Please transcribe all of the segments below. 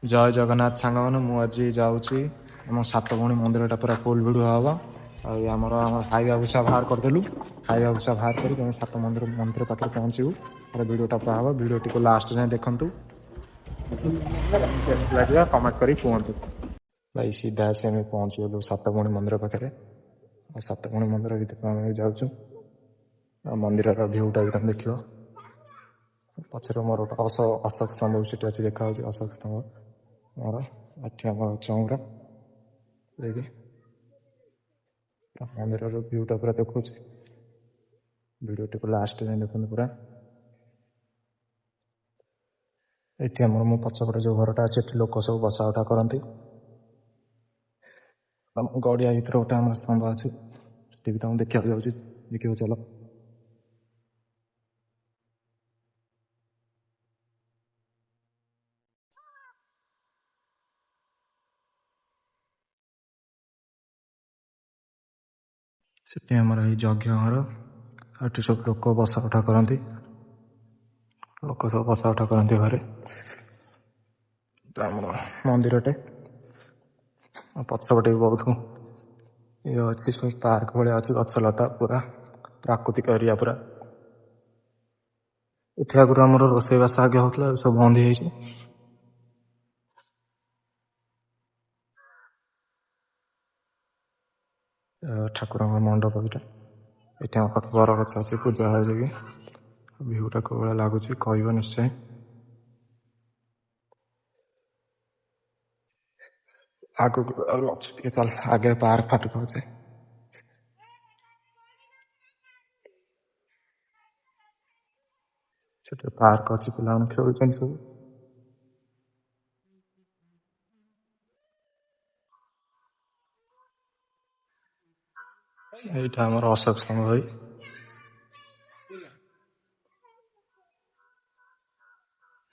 जय जगन्नाथ सांग मैंने मुझे जाऊँगी आम सातभणी मंदिरटा पूरा फुल भिड़ हम आम खाଇବା भूसा बाहर करदेलु खाଇବା भूसा बाहर कर सात मंदिर मंदिर पाखे पहुँचू पूरा भिडटा पूरा हम भिडटी को लास्ट जाए देखूँ लगे कमेंट कर कहतु भाई सीधा आसी आम पहुँचगलु सातभणी मंदिर पाखे सातभणी मंदिर भर जाऊँ मंदिर भ्यूटा भी तुम देख पचर मोर गोटे अशोक स्तंभ भी अच्छी देखा अशोक स्तंभ मोर आम चौरा देखिए मंदिर भ्यूटा पूरा देखु भिडियो को लास्ट जाए देखते पूरा ये मु पचपटे जो घरटा अच्छे लोक सब बसा उठा करती गड़िया भर गोटे आम स्तंभ अच्छे भी तुम देखा जाऊँगी देखिए चलो से आमर यज्ञ घर ये सब लोक बसा उठा करती लोक सब बसा उठा करती घरे मंदिरटे पचपटे भी बहुत ये अच्छी सब पार्क भाया अच्छी गछलता पूरा प्राकृतिक एरिया पूरा इतने आगुरी आम रोसईवास आगे होता सब बंद हो ठाकुर मंडप यहाँ ये बर गच अच्छी पूजा हो भ्यूटा कौ भाया लगुच कह निश्चय आग चल आगे पार्क फाटक अच्छे छोटे पार्क अच्छी पिला खेल सब यहाँ आम अशोक स्तंभ भाई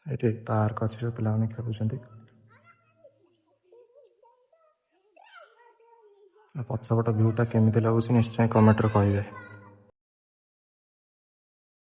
ये पार्क अच्छी सब पिला खेल पछपट भ्यूटा केमी लगुच निश्चय कमेंट कहे।